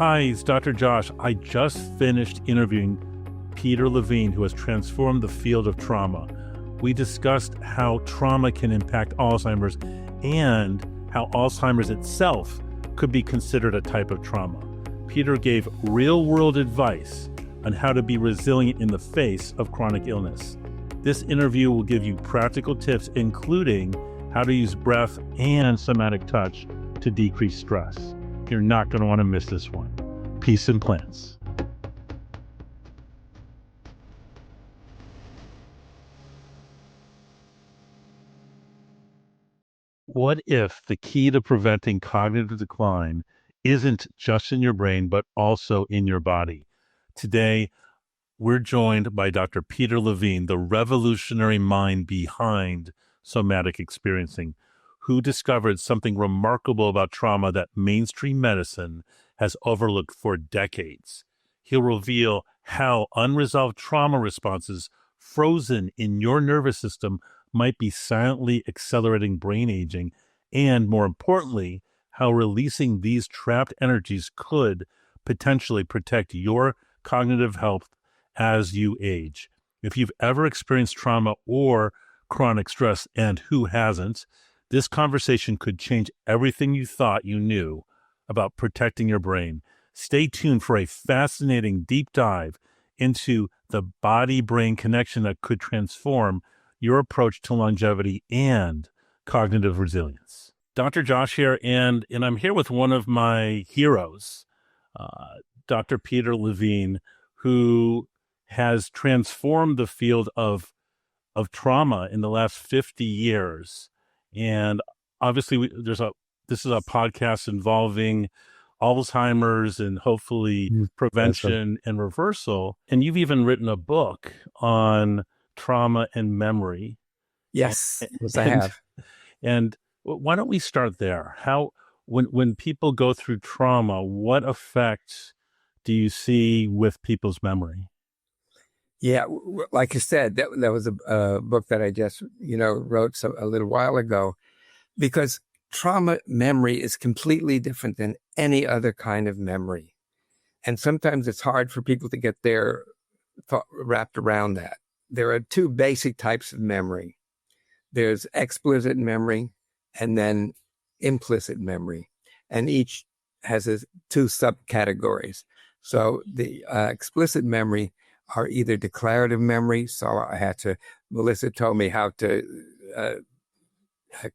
Hi, it's Dr. Josh. I just finished interviewing Peter Levine, who has transformed the field of trauma. We discussed how trauma can impact Alzheimer's and how Alzheimer's itself could be considered a type of trauma. Peter gave real-world advice on how to be resilient in the face of chronic illness. This interview will give you practical tips, including how to use breath and somatic touch to decrease stress. You're not going to want to miss this one. Peace and plants. What if the key to preventing cognitive decline isn't just in your brain, but also in your body? Today, we're joined by Dr. Peter Levine, the revolutionary mind behind Somatic Experiencing, who discovered something remarkable about trauma that mainstream medicine has overlooked for decades. He'll reveal how unresolved trauma responses frozen in your nervous system might be silently accelerating brain aging, and more importantly, how releasing these trapped energies could potentially protect your cognitive health as you age. If you've ever experienced trauma or chronic stress, and who hasn't, this conversation could change everything you thought you knew about protecting your brain. Stay tuned for a fascinating deep dive into the body-brain connection that could transform your approach to longevity and cognitive resilience. Dr. Josh here, and I'm here with one of my heroes, Dr. Peter Levine, who has transformed the field of trauma in the last 50 years. And obviously, this is a podcast involving Alzheimer's and hopefully prevention and reversal. And you've even written a book on trauma and memory. Yes, I have. And why don't we start there? When people go through trauma, what effect do you see with people's memory? Yeah, like I said, that was a book that I just, wrote a little while ago, because trauma memory is completely different than any other kind of memory. And sometimes it's hard for people to get their thought wrapped around that. There are two basic types of memory. There's explicit memory and then implicit memory. And each has two subcategories. So the explicit memory are either declarative memory. So Melissa told me how to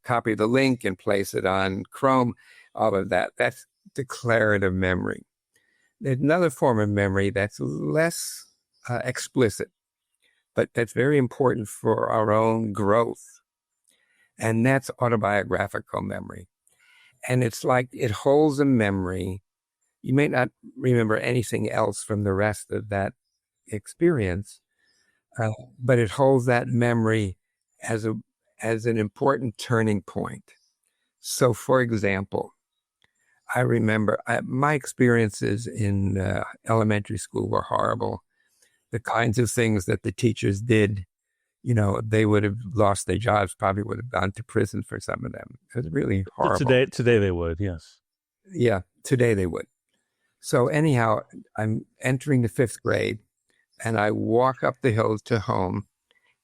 copy the link and place it on Chrome, all of that. That's declarative memory. There's another form of memory that's less explicit, but that's very important for our own growth. And that's autobiographical memory. And it's like it holds a memory. You may not remember anything else from the rest of that experience, but it holds that memory as an important turning point. So, for example, I remember my experiences in elementary school were horrible. The kinds of things that the teachers did, they would have lost their jobs, probably would have gone to prison for some of them. It was really horrible. Today they would, yes. Yeah, today they would. So anyhow, I'm entering the 5th grade, and I walk up the hill to home,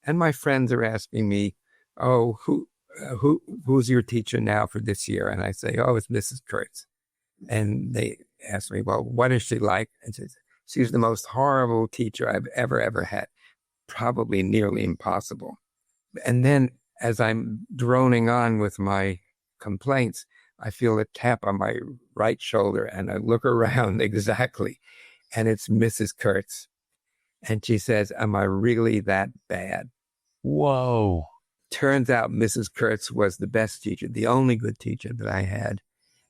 and my friends are asking me, "Oh, who's your teacher now for this year?" And I say, "Oh, it's Mrs. Kurtz." And they ask me, "Well, what is she like?" And she says, "She's the most horrible teacher I've ever had. Probably nearly impossible." And then as I'm droning on with my complaints, I feel a tap on my right shoulder, and I look around exactly, and it's Mrs. Kurtz. And she says, "Am I really that bad?" Whoa. Turns out Mrs. Kurtz was the best teacher, the only good teacher that I had.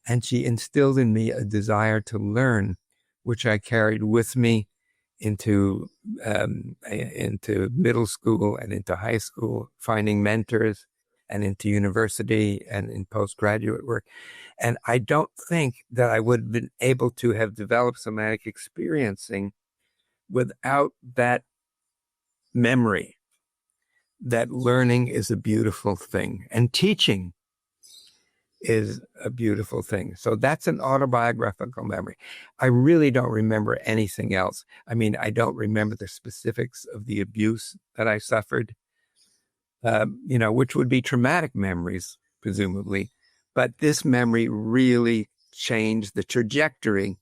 And she instilled in me a desire to learn, which I carried with me into middle school and into high school, finding mentors, and into university and in postgraduate work. And I don't think that I would have been able to have developed somatic experiencing without that memory, that learning is a beautiful thing. And teaching is a beautiful thing. So that's an autobiographical memory. I really don't remember anything else. I mean, I don't remember the specifics of the abuse that I suffered, which would be traumatic memories, presumably. But this memory really changed the trajectory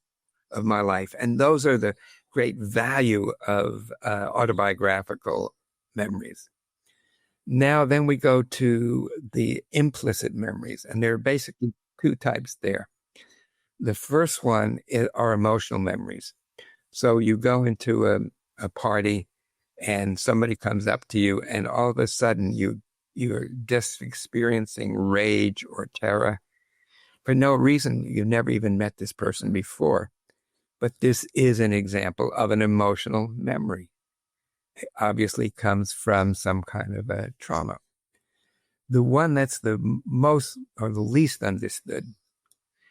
of my life. And those are the great value of autobiographical memories. Now, then we go to the implicit memories, and there are basically two types there. The first one are emotional memories. So you go into a party and somebody comes up to you, and all of a sudden you're just experiencing rage or terror for no reason. You've never even met this person before. But this is an example of an emotional memory. It obviously comes from some kind of a trauma. The one that's the most or the least understood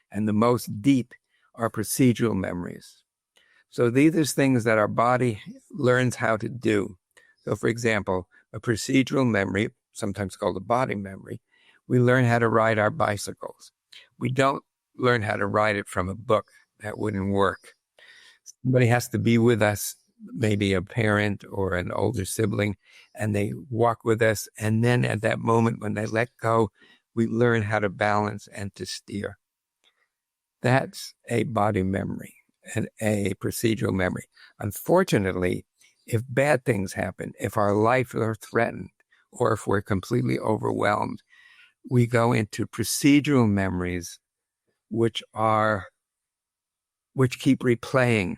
and the most deep are procedural memories. So these are things that our body learns how to do. So, for example, a procedural memory, sometimes called a body memory, we learn how to ride our bicycles. We don't learn how to ride it from a book. That wouldn't work. Somebody has to be with us, maybe a parent or an older sibling, and they walk with us. And then at that moment when they let go, we learn how to balance and to steer. That's a body memory and a procedural memory. Unfortunately, if bad things happen, if our life are threatened, or if we're completely overwhelmed, we go into procedural memories, which keep replaying.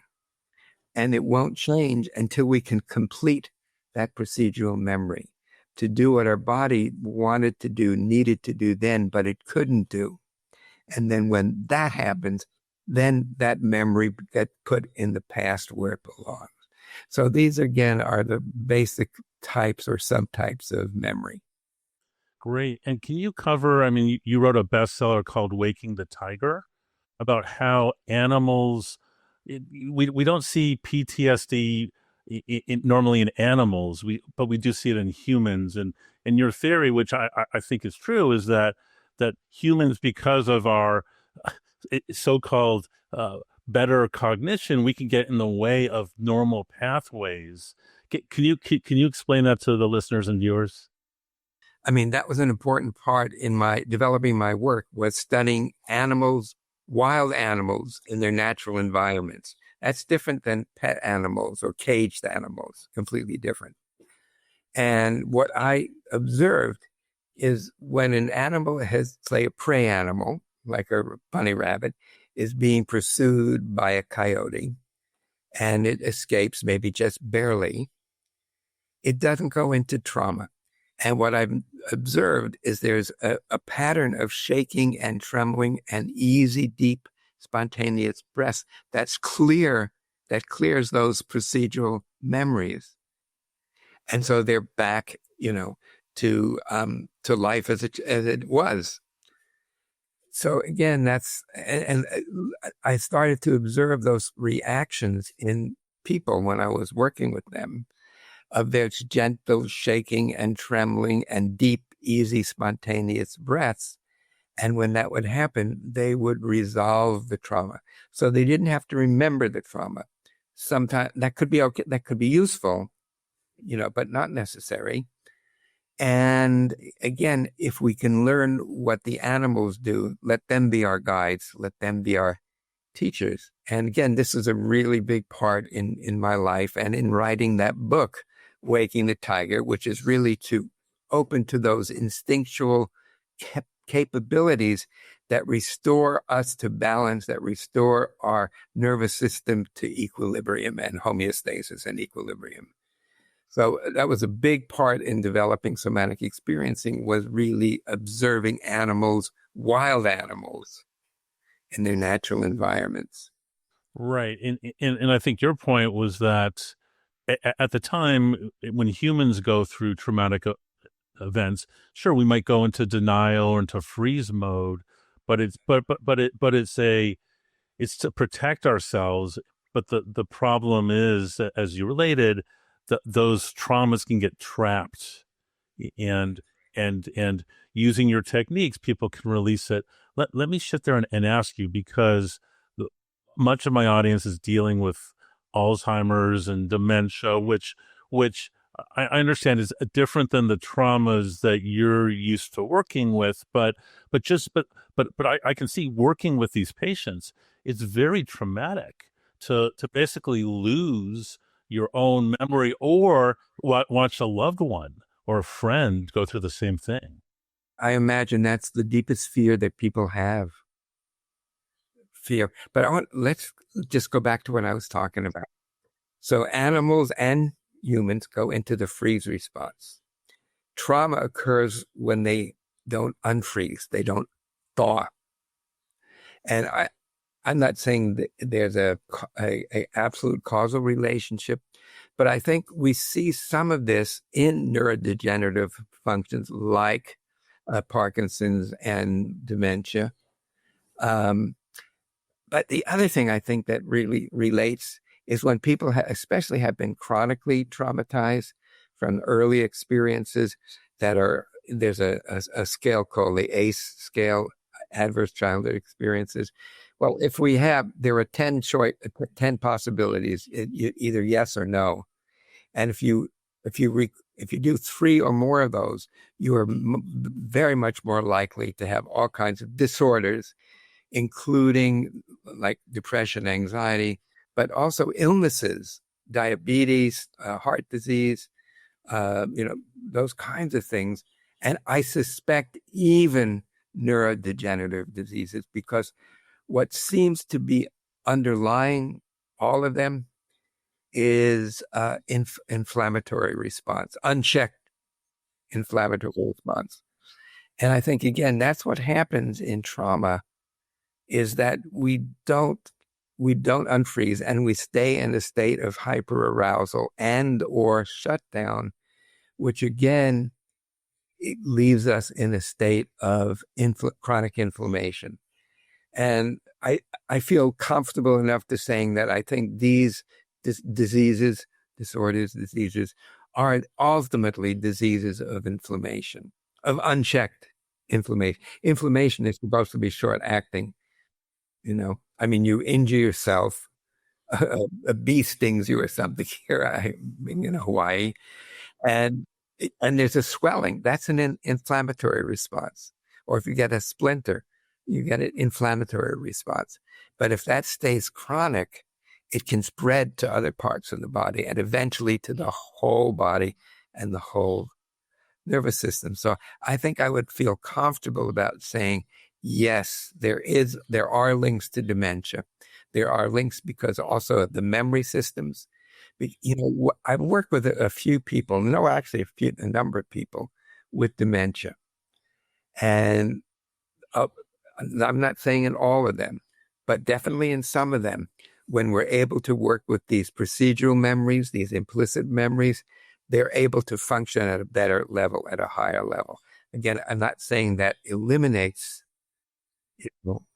And it won't change until we can complete that procedural memory to do what our body wanted to do, needed to do then, but it couldn't do. And then when that happens, then that memory gets put in the past where it belongs. So these, again, are the basic types or subtypes of memory. Great. And can you cover, I mean, you wrote a bestseller called Waking the Tiger about how animals, we don't see PTSD normally in animals, but we do see it in humans. And your theory, which I think is true, is that humans, because of our so-called better cognition, we can get in the way of normal pathways. Can you explain that to the listeners and viewers? I mean, that was an important part in my developing my work, was studying animals, wild animals in their natural environments. That's different than pet animals or caged animals, completely different. And what I observed is when an animal has, say, a prey animal, like a bunny rabbit, is being pursued by a coyote and it escapes maybe just barely, it doesn't go into trauma. And what I've observed is there's a pattern of shaking and trembling and easy, deep, spontaneous breaths that's clear, that clears those procedural memories. And so they're back, to life as it was. So again, and I started to observe those reactions in people when I was working with them, of their gentle shaking and trembling and deep, easy, spontaneous breaths. And when that would happen, they would resolve the trauma. So they didn't have to remember the trauma. Sometimes that could be okay, that could be useful, but not necessary. And again, if we can learn what the animals do, let them be our guides, let them be our teachers. And again, this is a really big part in my life and in writing that book, Waking the Tiger, which is really to open to those instinctual capabilities that restore us to balance, that restore our nervous system to equilibrium and homeostasis and equilibrium. So that was a big part in developing somatic experiencing, was really observing animals, wild animals, in their natural environments. Right. And I think your point was that at the time when humans go through traumatic events, sure, we might go into denial or into freeze mode, but it's it's to protect ourselves. But the problem is, as you related, those traumas can get trapped, and using your techniques, people can release it. Let me sit there and ask you, because much of my audience is dealing with Alzheimer's and dementia, which I understand is different than the traumas that you're used to working with, but I can see working with these patients, it's very traumatic to basically lose your own memory, or watch a loved one or a friend go through the same thing. I imagine that's the deepest fear that people have. Fear. But let's just go back to what I was talking about. So animals and humans go into the freeze response. Trauma occurs when they don't unfreeze, they don't thaw. And I'm not saying that there's a absolute causal relationship, but I think we see some of this in neurodegenerative functions like Parkinson's and dementia. But the other thing I think that really relates is when people especially have been chronically traumatized from early experiences there's a scale called the ACE scale, Adverse Childhood Experiences. Well, there are 10 possibilities, either yes or no. And if you do 3 or more of those, you are very much more likely to have all kinds of disorders, including like depression, anxiety, but also illnesses, diabetes, heart disease, those kinds of things. And I suspect even neurodegenerative diseases, because what seems to be underlying all of them is inflammatory response, unchecked inflammatory response. And I think, again, that's what happens in trauma, is that we don't unfreeze and we stay in a state of hyperarousal and or shutdown, which again, it leaves us in a state of chronic inflammation. And I feel comfortable enough to saying that I think these diseases are ultimately diseases of inflammation, of unchecked inflammation. Inflammation is supposed to be short acting. You injure yourself, a bee stings you or something here in Hawaii, and there's a swelling. That's an inflammatory response. Or if you get a splinter, you get an inflammatory response. But if that stays chronic, it can spread to other parts of the body and eventually to the whole body and the whole nervous system. So I think I would feel comfortable about saying, yes, there are links to dementia. There are links because also of the memory systems. I've worked with a few people, a number of people with dementia. And I'm not saying in all of them, but definitely in some of them, when we're able to work with these procedural memories, these implicit memories, they're able to function at a better level, at a higher level. Again, I'm not saying that eliminates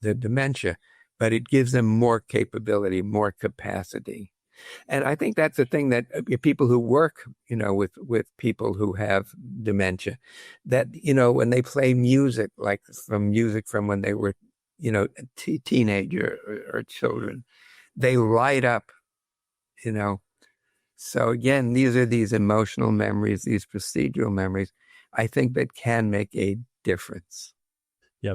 the dementia, but it gives them more capability, more capacity. And I think that's the thing that people who work, with people who have dementia, that, when they play music, like music from when they were, teenager or children, they light up, So again, these are these emotional memories, these procedural memories, I think that can make a difference. Yeah,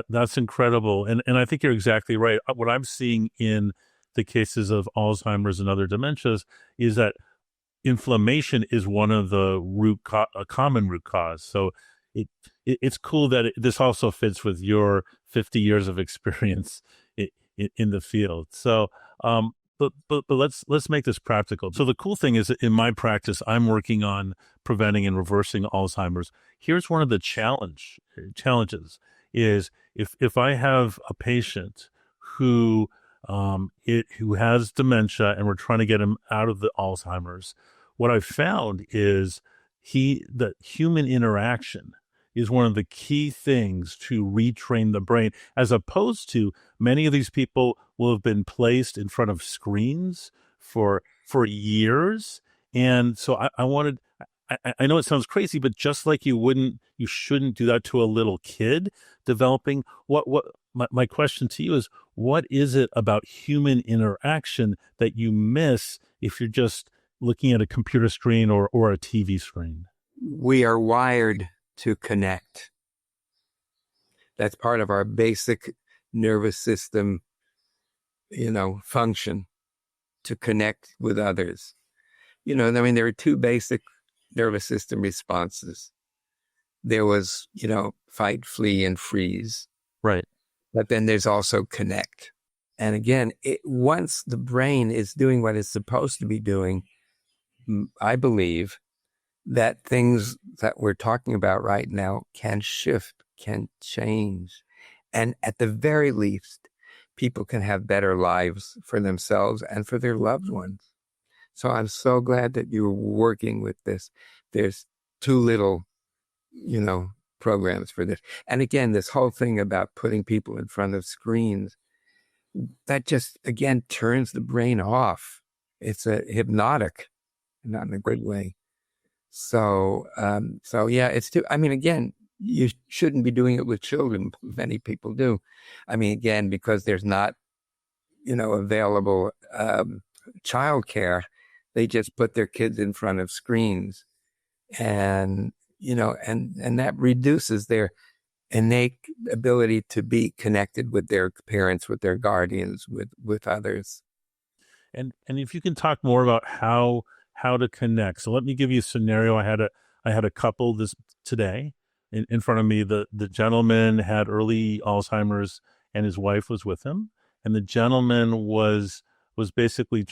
that's incredible. And I think you're exactly right. What I'm seeing in the cases of Alzheimer's and other dementias is that inflammation is one of the a common root cause. So it's cool that this also fits with your 50 years of experience in the field. So, but let's make this practical. So the cool thing is that in my practice, I'm working on preventing and reversing Alzheimer's. Here's one of the challenges is if I have a patient who has dementia and we're trying to get him out of the Alzheimer's, what I've found is the human interaction is one of the key things to retrain the brain, as opposed to many of these people will have been placed in front of screens for years. And so I know it sounds crazy, but just like you shouldn't do that to a little kid developing. My question to you is, what is it about human interaction that you miss if you're just looking at a computer screen or a TV screen? We are wired to connect. That's part of our basic nervous system, function, to connect with others. There are two basic nervous system responses. There was, fight, flee, and freeze. Right. But then there's also connect. And again, once the brain is doing what it's supposed to be doing, I believe that things that we're talking about right now can shift, can change. And at the very least, people can have better lives for themselves and for their loved ones. So I'm so glad that you're working with this. There's too little, programs for this. And again, this whole thing about putting people in front of screens, that just, again, turns the brain off. It's a hypnotic, not in a good way. So yeah, again, you shouldn't be doing it with children. Many people do. Again, because there's not, available childcare, they just put their kids in front of screens, and that reduces their innate ability to be connected with their parents, with their guardians, with others. And if you can talk more about how to connect. So let me give you a scenario. I had a couple today in front of me. The gentleman had early Alzheimer's and his wife was with him. And the gentleman was basically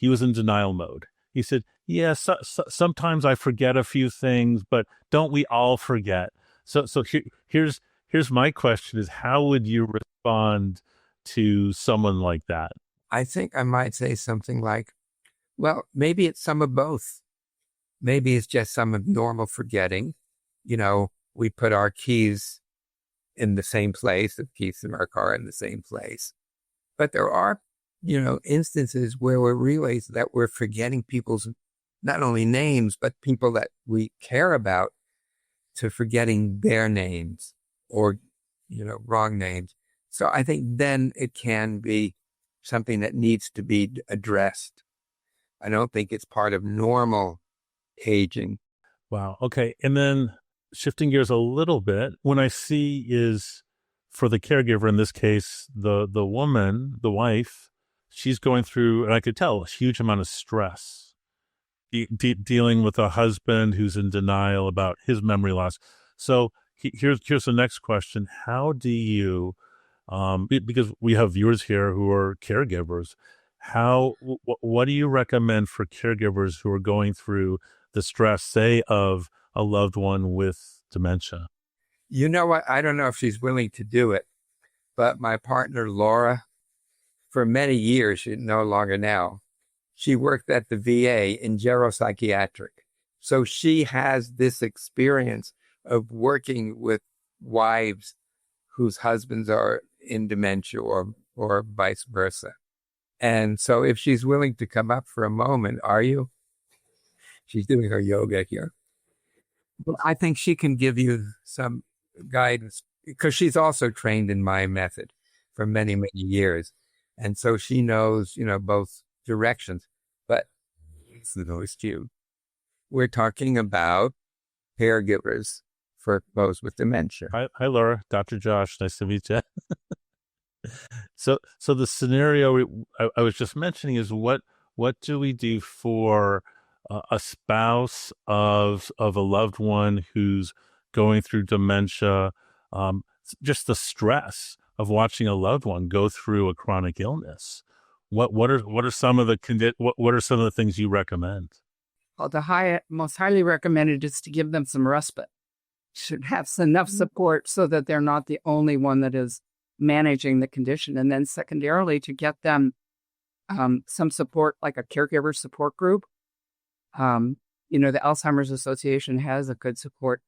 he was in denial mode. He said, yeah, sometimes I forget a few things, but don't we all forget? So here's my question is, how would you respond to someone like that? I think I might say something like, well, maybe it's some of both. Maybe it's just some of normal forgetting. We put our keys in the same place, the keys in our car in the same place. But there are, instances where we realize that we're forgetting people's not only names, but people that we care about, to forgetting their names or, wrong names. So I think then it can be something that needs to be addressed. I don't think it's part of normal aging. Wow. Okay. And then shifting gears a little bit, when I see is for the caregiver, in this case, the woman, the wife, she's going through, and I could tell, a huge amount of stress, dealing with a husband who's in denial about his memory loss. So here's the next question. How do you, because we have viewers here who are caregivers, what do you recommend for caregivers who are going through the stress, say, of a loved one with dementia? You know what? I don't know if she's willing to do it, but my partner, Laura, for many years, she's no longer now, she worked at the VA in geropsychiatric. So she has this experience of working with wives whose husbands are in dementia or vice versa. And so if she's willing to come up for a moment, are you? She's doing her yoga here. Well, I think she can give you some guidance because she's also trained in my method for many, many years. And so she knows, both directions. But it's you. We're talking about caregivers for those with dementia. Hi, Laura. Dr. Josh. Nice to meet you. So the scenario I was just mentioning is what do we do for a spouse of a loved one who's going through dementia, just the stress of watching a loved one go through a chronic illness. What are some of the things you recommend? Well, the most highly recommended is to give them some respite. Should have enough support so that they're not the only one that is managing the condition, and then secondarily to get them some support, like a caregiver support group. The Alzheimer's Association has a good support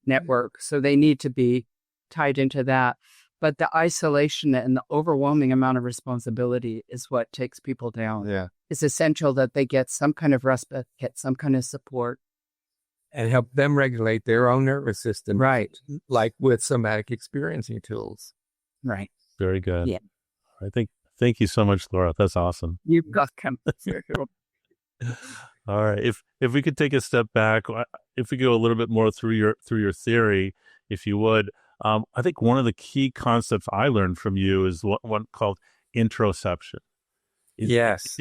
network, so they need to be tied into that. But the isolation and the overwhelming amount of responsibility is what takes people down. Yeah. It's essential that they get some kind of respite, get some kind of support, and help them regulate their own nervous system. Right. Like with somatic experiencing tools. Right. Very good. Yeah. I think. Thank you so much, Laura. That's awesome. You've got them. All right. If we could take a step back, if we go a little bit more through your theory, if you would, I think one of the key concepts I learned from you is one called interoception. Yes.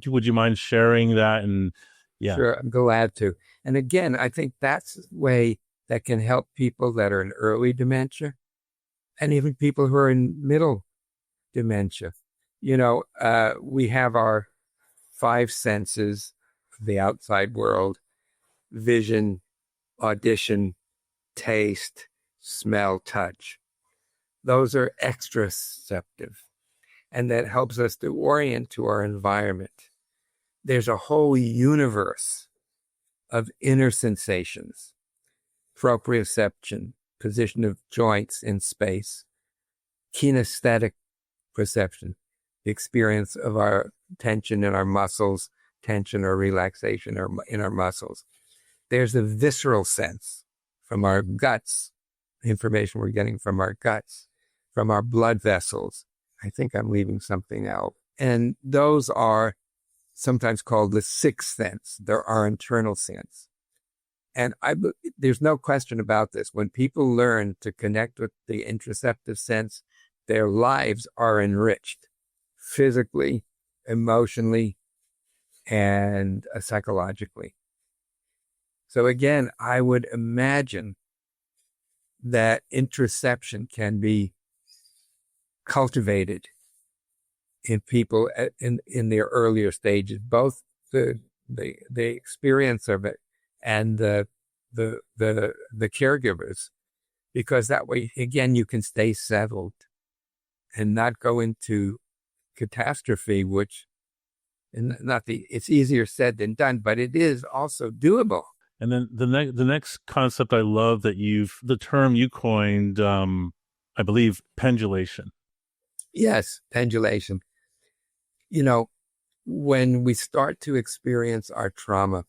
Would you mind sharing that? And yeah, sure, I'm glad to. And again, I think that's a way that can help people that are in early dementia, and even people who are in middle dementia. We have our 5 senses of the outside world: vision, audition, taste, smell, touch. Those are extraceptive, and that helps us to orient to our environment. There's a whole universe of inner sensations: proprioception, position of joints in space; kinesthetic perception, the experience of our tension in our muscles, tension or relaxation in our muscles. There's a visceral sense from our guts, information we're getting from our guts, from our blood vessels. I think I'm leaving something out. And those are sometimes called the 6th sense. They're our internal sense. And there's no question about this. When people learn to connect with the interoceptive sense, their lives are enriched physically, emotionally, and psychologically. So again, I would imagine that interoception can be cultivated in people in their earlier stages, both the experience of it and the caregivers, because that way, again, you can stay settled and not go into catastrophe, which it's easier said than done, but it is also doable. And then the next concept I love that the term you coined, I believe, pendulation. Yes, pendulation. When we start to experience our trauma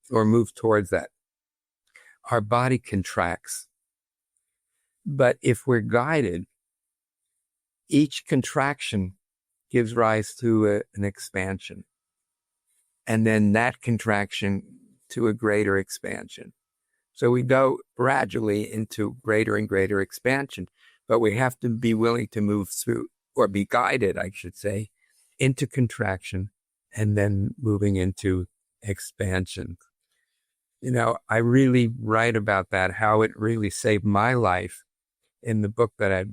or move towards that, our body contracts. But if we're guided, each contraction gives rise to an expansion, and then that contraction to a greater expansion. So we go gradually into greater and greater expansion, but we have to be willing to move through, or be guided, I should say, into contraction and then moving into expansion. I really write about that, how it really saved my life in the book that I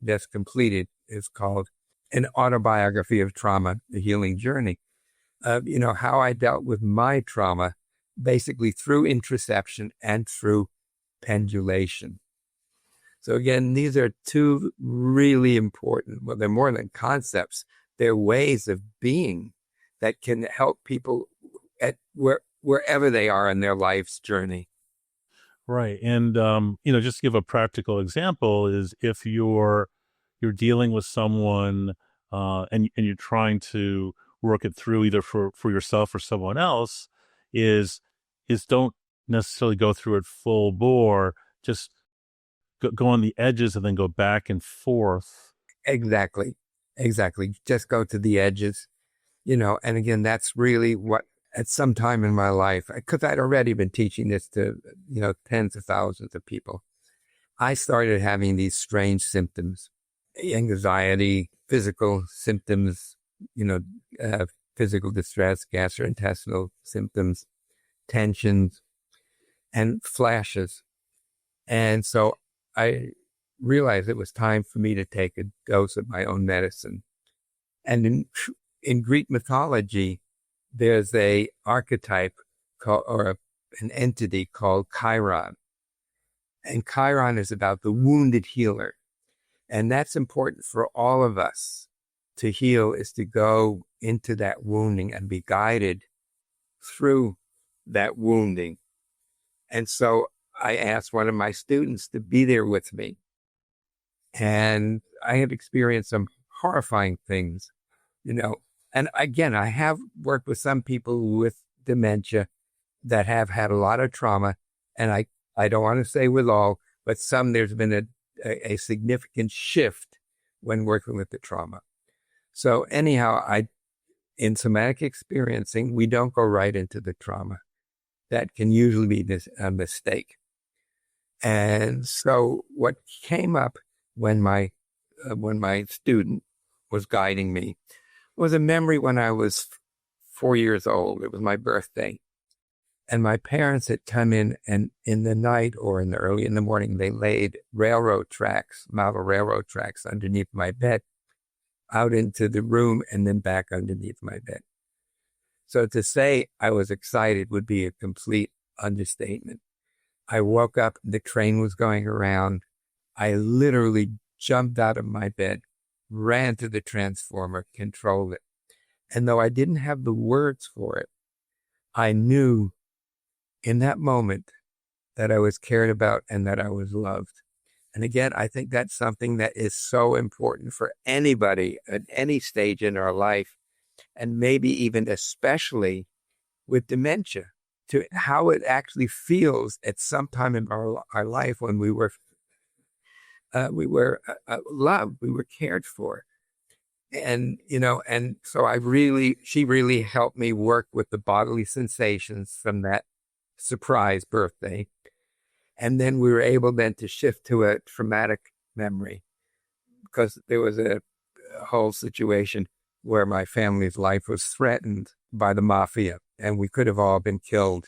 just completed. It's called An Autobiography of Trauma, The Healing Journey. How I dealt with my trauma, basically through interoception and through pendulation. So again, these are 2 really important, well, they're more than concepts, they're ways of being that can help people at wherever they are in their life's journey. Right. And, just to give a practical example is if you're dealing with someone and you're trying to work it through either for yourself or someone else, is don't necessarily go through it full bore, just go on the edges and then go back and forth. Exactly. Just go to the edges, and again, that's really what at some time in my life, because I'd already been teaching this to, tens of thousands of people, I started having these strange symptoms, anxiety, physical symptoms, physical distress, gastrointestinal symptoms, tensions, and flashes. And so I realized it was time for me to take a dose of my own medicine. And in Greek mythology, there's a archetype or an entity called Chiron. And Chiron is about the wounded healer. And that's important for all of us to heal, is to go into that wounding and be guided through that wounding. And so I asked one of my students to be there with me. And I had experienced some horrifying things, And again, I have worked with some people with dementia that have had a lot of trauma, and I don't want to say with all, but some there's been a significant shift when working with the trauma. So anyhow, in somatic experiencing, we don't go right into the trauma. That can usually be a mistake. And so what came up when my student was guiding me was a memory when I was 4 years old. It was my birthday. And my parents had come in, and in the night or early in the morning, they laid model railroad tracks underneath my bed, out into the room, and then back underneath my bed. So to say I was excited would be a complete understatement. I woke up, the train was going around. I literally jumped out of my bed, ran to the transformer, controlled it. And though I didn't have the words for it, I knew in that moment that I was cared about and that I was loved. And again, I think that's something that is so important for anybody at any stage in our life, and maybe even especially with dementia, to how it actually feels at some time in our life when we were loved, we were cared for. And, and so she really helped me work with the bodily sensations from that surprise birthday. And then we were able then to shift to a traumatic memory, because there was a whole situation where my family's life was threatened by the mafia, and we could have all been killed.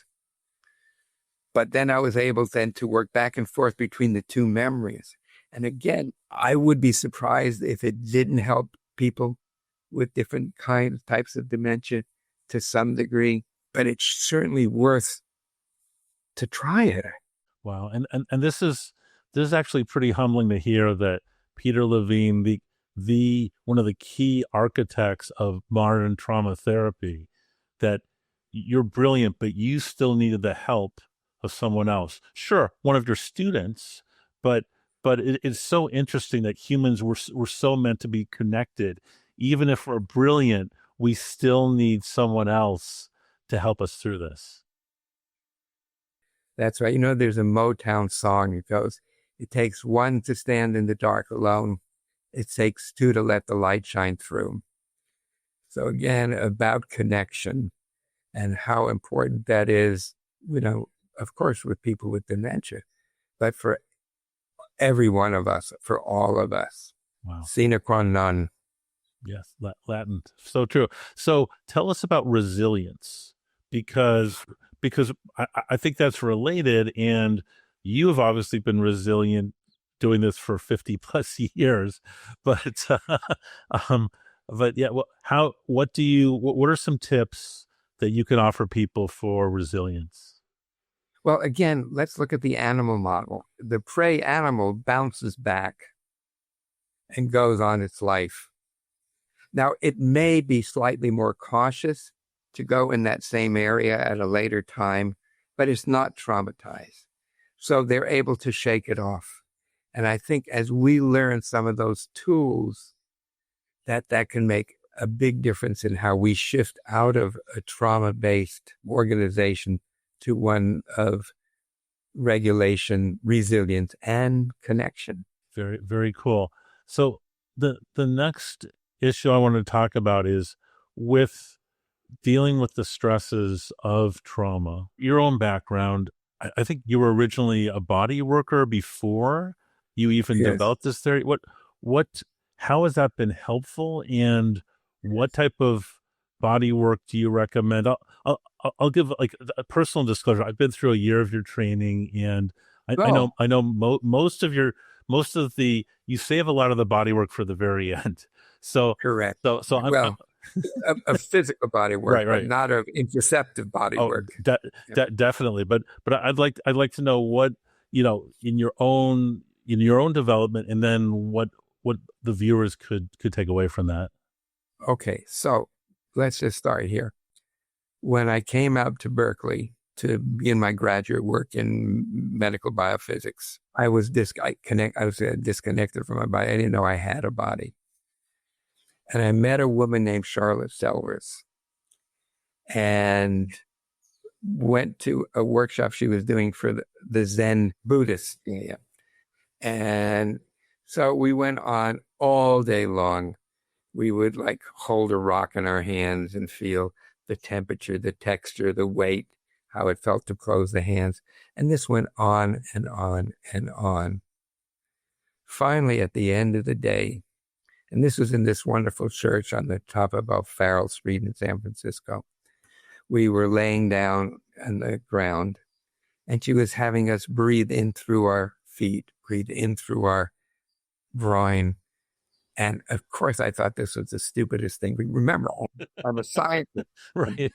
But then I was able then to work back and forth between the two memories. And again, I would be surprised if it didn't help people with different types of dementia to some degree, but it's certainly worth to try it. Wow. And this is actually pretty humbling to hear that Peter Levine, the one of the key architects of modern trauma therapy, that you're brilliant, but you still needed the help of someone else. Sure, one of your students, but it's so interesting that humans were so meant to be connected. Even if we're brilliant, we still need someone else to help us through this. That's right. There's a Motown song. It goes, it takes one to stand in the dark alone. It takes two to let the light shine through. So again, about connection and how important that is, of course, with people with dementia, but for every one of us, for all of us. Wow. Sine qua non. Yes, Latin. So true. So tell us about resilience, because I think that's related, and you have obviously been resilient doing this for 50 plus years, but yeah, what are some tips that you can offer people for resilience? Well, again, let's look at the animal model. The prey animal bounces back and goes on its life. Now, it may be slightly more cautious to go in that same area at a later time, but it's not traumatized. So they're able to shake it off. And I think as we learn some of those tools, that can make a big difference in how we shift out of a trauma-based organization to one of regulation, resilience, and connection. Very, very cool. So the next issue I want to talk about is with dealing with the stresses of trauma. Your own background, I think you were originally a body worker before you even Yes. developed this theory. How has that been helpful, and what type of body work do you recommend? I'll give like a personal disclosure. I've been through a year of your training, and I know most of you save a lot of the body work for the very end. So correct. So I'm a physical body work, right. but not of interoceptive body work. Definitely. But I'd like to know what, in your own development, and then what the viewers could take away from that. Okay, so let's just start here. When I came out to Berkeley to begin my graduate work in medical biophysics, I was disconnected from my body. I didn't know I had a body. And I met a woman named Charlotte Selvers. And went to a workshop she was doing for the Zen Buddhists. Yeah. And so we went on all day long. We would like hold a rock in our hands and feel the temperature, the texture, the weight, how it felt to close the hands. And this went on and on and on. Finally, at the end of the day, and this was in this wonderful church on the top of Farrell Street in San Francisco, we were laying down on the ground, and she was having us breathe in through our feet, breathe in through our groin. And of course, I thought this was the stupidest thing. Remember, I'm a scientist. Right.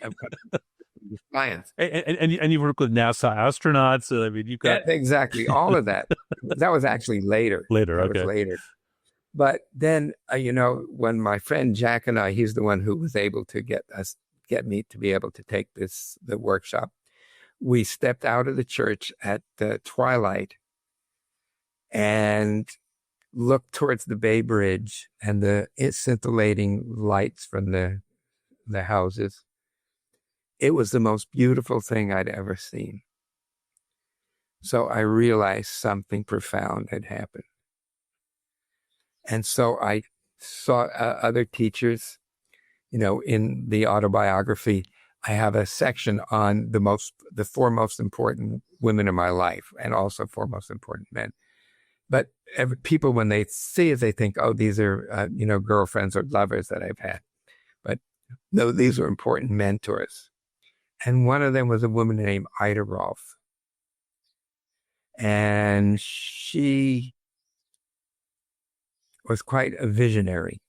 Science. And you work with NASA astronauts. So, I mean, you've got... Yeah, exactly. All of that. That was actually later. Later, that okay. was later. But then, when my friend Jack and I, he's the one who was able to get me to be able to take the workshop. We stepped out of the church at twilight and looked towards the Bay Bridge and the scintillating lights from the houses. It was the most beautiful thing I'd ever seen. So I realized something profound had happened. And so I saw other teachers, in the autobiography. I have a section on the four most important women in my life, and also four most important men. But people, when they see it, they think, oh, these are, girlfriends or lovers that I've had. But no, these were important mentors. And one of them was a woman named Ida Rolf. And she was quite a visionary.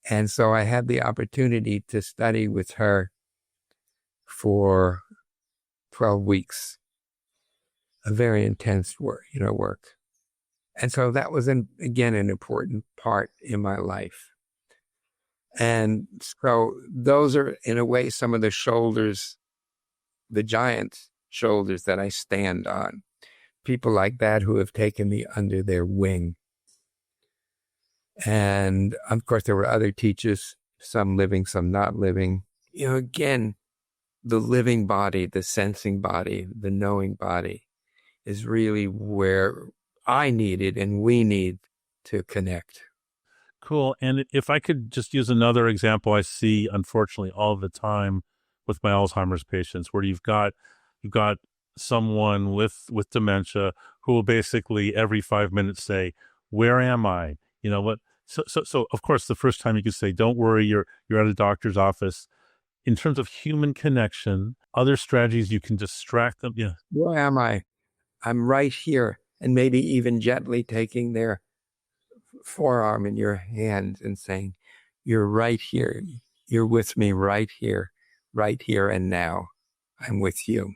And so I had the opportunity to study with her for 12 weeks, a very intense work. And so that was, again, an important part in my life. And so those are, in a way, some of the shoulders, the giant shoulders that I stand on. People like that who have taken me under their wing. And of course, there were other teachers, some living, some not living. Again, the living body, the sensing body, the knowing body is really where I needed and we need to connect. Cool. And if I could just use another example, I see, unfortunately, all the time with my Alzheimer's patients, where you've got someone with dementia who will basically every 5 minutes say, "Where am I?" What? So of course, the first time you could say, "Don't worry, you're at a doctor's office." In terms of human connection, other strategies you can distract them. Yeah. Where am I? I'm right here. And maybe even gently taking their forearm in your hand and saying, "You're right here. You're with me right here and now. I'm with you."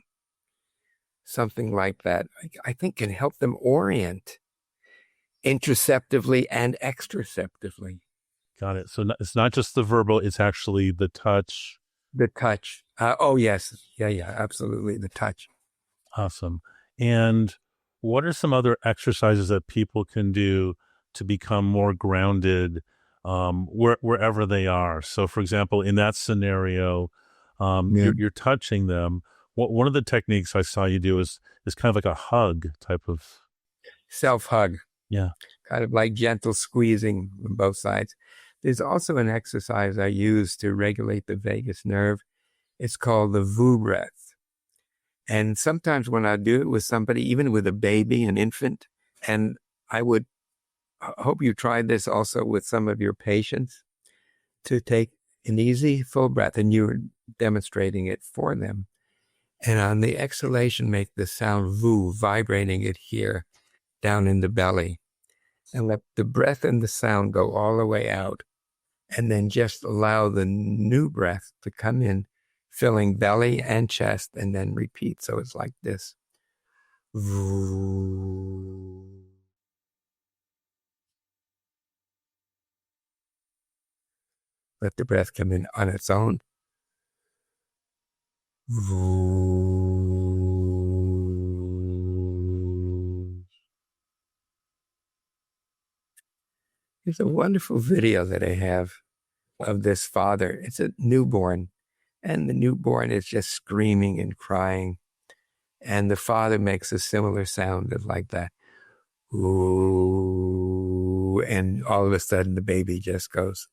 Something like that, I think, can help them orient interoceptively and extraceptively. Got it. So it's not just the verbal, it's actually the touch. The touch. Oh, yes. Yeah, absolutely. The touch. Awesome. And what are some other exercises that people can do to become more grounded wherever they are? So, for example, in that scenario, you're touching them. One of the techniques I saw you do is kind of like a hug type of... Self-hug. Yeah. Kind of like gentle squeezing on both sides. There's also an exercise I use to regulate the vagus nerve. It's called the VU breath. And sometimes when I do it with somebody, even with a baby, an infant, and I would hope you tried this also with some of your patients, to take an easy full breath, and you're demonstrating it for them. And on the exhalation, make the sound VU, vibrating it here down in the belly. And let the breath and the sound go all the way out. And then just allow the new breath to come in, filling belly and chest, and then repeat. So it's like this. Let the breath come in on its own. There's a wonderful video that I have of this father. It's a newborn, and the newborn is just screaming and crying. And the father makes a similar sound of like that. Ooh, and all of a sudden the baby just goes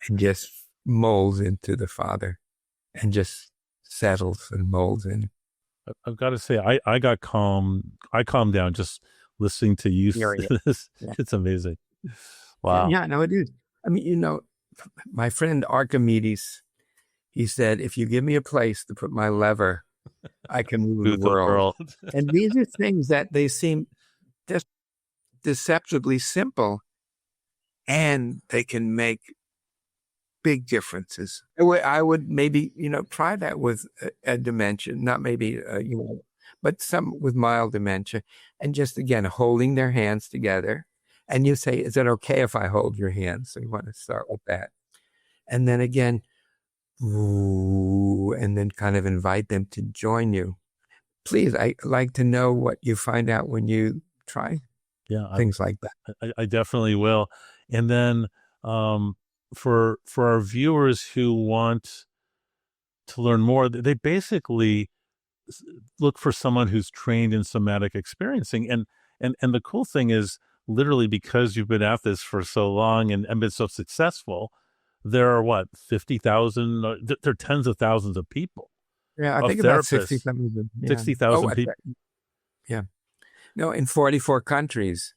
and just molds into the father and just settles and molds in. I've got to say, I got calm. I calmed down just listening to you. This. Yeah. It's amazing. Wow. Yeah, no, it is. I mean, my friend Archimedes, he said, if you give me a place to put my lever, I can move the world. And these are things that they seem just deceptively simple, and they can make big differences. I would maybe, try that with a dementia, not maybe, but some with mild dementia, and just, again, holding their hands together. And you say, is it okay if I hold your hand? So you want to start with that. And then again, ooh, and then kind of invite them to join you. Please, I like to know what you find out when you try things like that. I definitely will. And then for our viewers who want to learn more, they basically look for someone who's trained in somatic experiencing. And the cool thing is, literally, because you've been at this for so long and been so successful, there are 50,000, there are tens of thousands of people. Yeah, I think about 60,000. Yeah. 60,000 people. Yeah. No, in 44 countries.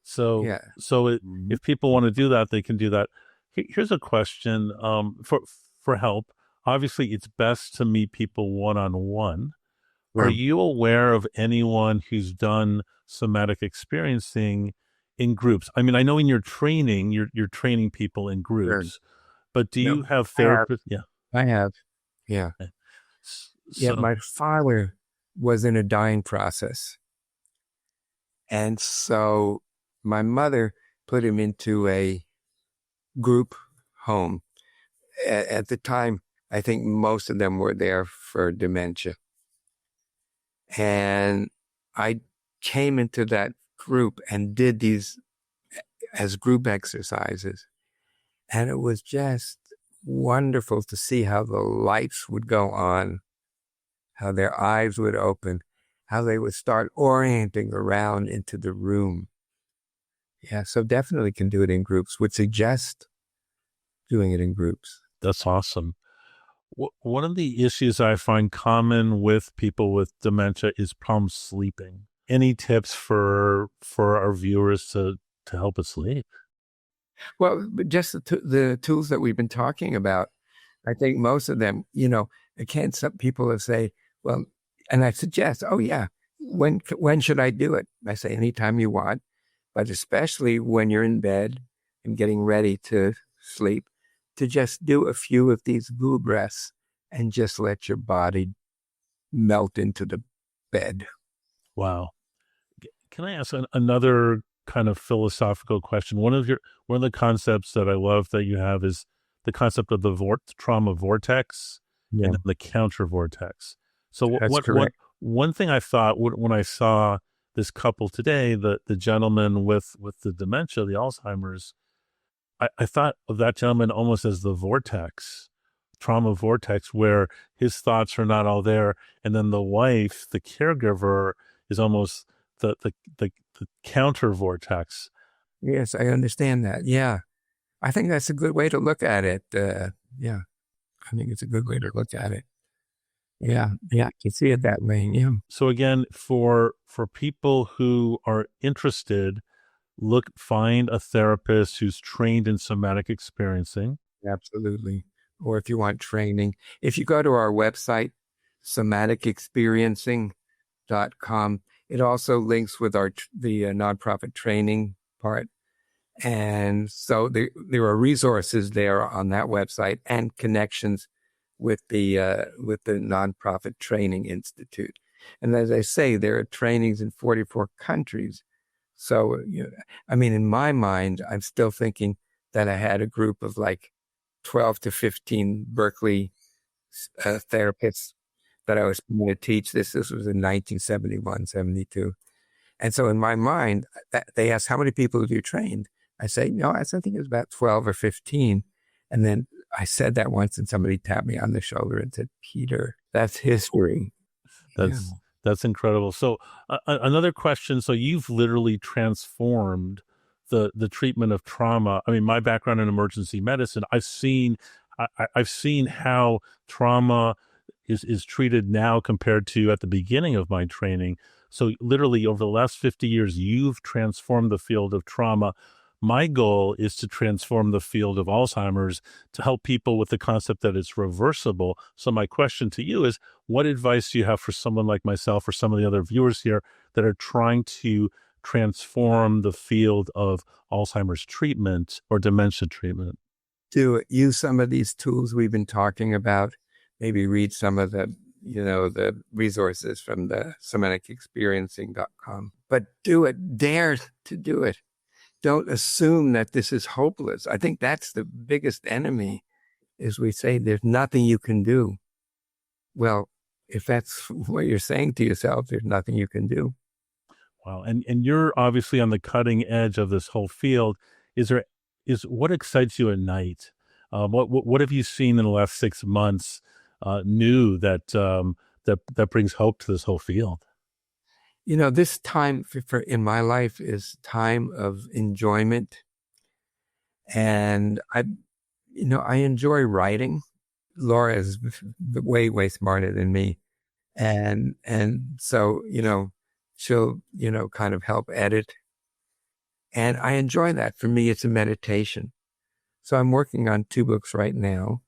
So, if people want to do that, they can do that. Here's a question for help. Obviously, it's best to meet people one-on-one. Are you aware of anyone who's done somatic experiencing in groups? I mean, I know in your training, you're training people in groups, but do you have therapists? I have. Yeah. Okay. Yeah, my father was in a dying process. And so my mother put him into a group home. At the time, I think most of them were there for dementia. And I came into that group and did these as group exercises. And it was just wonderful to see how the lights would go on, how their eyes would open, how they would start orienting around into the room. Yeah, so definitely can do it in groups. Would suggest doing it in groups. That's awesome. One of the issues I find common with people with dementia is problem sleeping. Any tips for our viewers to help us sleep? Well, just the tools that we've been talking about, I think most of them, again, some people will say, well, and I suggest, when should I do it? I say, anytime you want, but especially when you're in bed and getting ready to sleep, to just do a few of these glue breaths and just let your body melt into the bed. Wow. Can I ask another kind of philosophical question? One of the concepts that I love that you have is the concept of the trauma vortex and the counter vortex. So one thing I thought when I saw this couple today, the gentleman with the dementia, the Alzheimer's, I thought of that gentleman almost as the vortex, trauma vortex, where his thoughts are not all there. And then the wife, the caregiver, is almost the counter vortex. Yes, I understand that. Yeah. I think that's a good way to look at it. I think it's a good way to look at it. Yeah, I can see it that way. Yeah. So again, for people who are interested, find a therapist who's trained in somatic experiencing. Absolutely. Or if you want training, if you go to our website, somaticexperiencing.com, it also links with the nonprofit training part. And so there are resources there on that website and connections with the nonprofit training institute. And as I say, there are trainings in 44 countries. So, in my mind, I'm still thinking that I had a group of like 12 to 15 Berkeley therapists that I was going to teach this. This was in 1971, 72. And so in my mind, they asked, how many people have you trained? I say, no, I think it was about 12 or 15. And then I said that once and somebody tapped me on the shoulder and said, Peter, that's history. That's incredible. So another question. So you've literally transformed the treatment of trauma. I mean, my background in emergency medicine, I've seen how trauma is treated now compared to at the beginning of my training. So literally over the last 50 years, you've transformed the field of trauma. My goal is to transform the field of Alzheimer's to help people with the concept that it's reversible. So my question to you is, what advice do you have for someone like myself or some of the other viewers here that are trying to transform the field of Alzheimer's treatment or dementia treatment? Do use some of these tools we've been talking about. Maybe read some of the resources from the somaticexperiencing.com. But do it. Dare to do it. Don't assume that this is hopeless. I think that's the biggest enemy, is we say there's nothing you can do. Well, if that's what you're saying to yourself, there's nothing you can do. Wow. And you're obviously on the cutting edge of this whole field. What excites you at night? What have you seen in the last 6 months new that brings hope to this whole field? This time in my life is time of enjoyment. And I enjoy writing. Laura is way, way smarter than me. And so, she'll, kind of help edit. And I enjoy that. For me, it's a meditation. So I'm working on 2 books right now.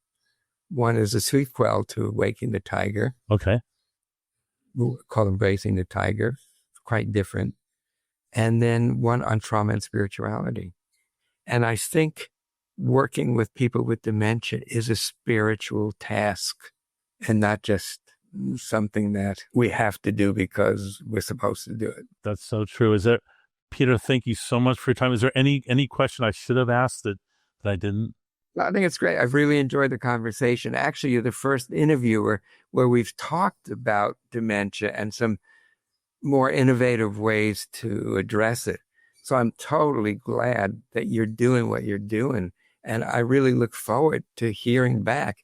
One is a sequel to Waking the Tiger. Okay. We'll call Embracing the Tiger. Quite different. And then one on trauma and spirituality. And I think working with people with dementia is a spiritual task and not just something that we have to do because we're supposed to do it. That's so true. Peter, thank you so much for your time. Is there any question I should have asked that I didn't? I think it's great. I've really enjoyed the conversation. Actually, you're the first interviewer where we've talked about dementia and some more innovative ways to address it. So I'm totally glad that you're doing what you're doing. And I really look forward to hearing back.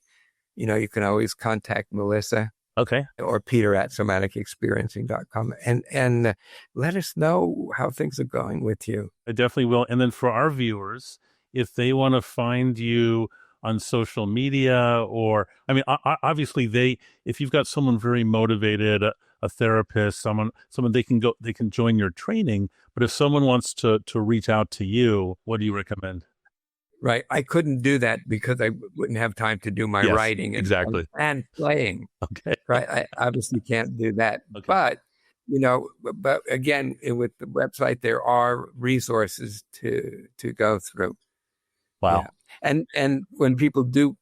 You can always contact Melissa. Okay. Or Peter at somaticexperiencing.com and let us know how things are going with you. I definitely will. And then for our viewers, if they want to find you on social media, or, I mean, obviously if you've got someone very motivated, a therapist, someone they can join your training. But if someone wants to reach out to you, what do you recommend? Right. I couldn't do that because I wouldn't have time to do my writing and playing. Okay. Right. I obviously can't do that. Okay. But again, with the website, there are resources to go through. Wow. Yeah. And when people do,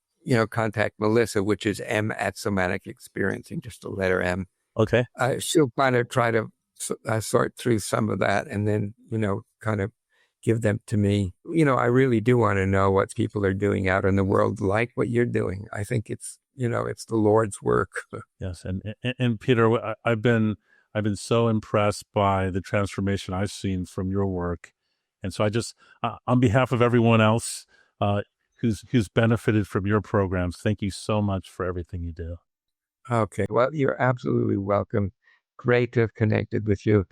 contact Melissa, which is M at Somatic Experiencing, just the letter M. Okay. She'll kind of try to sort through some of that and then, kind of give them to me. I really do want to know what people are doing out in the world, like what you're doing. I think it's the Lord's work. Yes. And Peter, I've been so impressed by the transformation I've seen from your work. And so I just, on behalf of everyone else who's benefited from your programs, thank you so much for everything you do. Okay. Well, you're absolutely welcome. Great to have connected with you.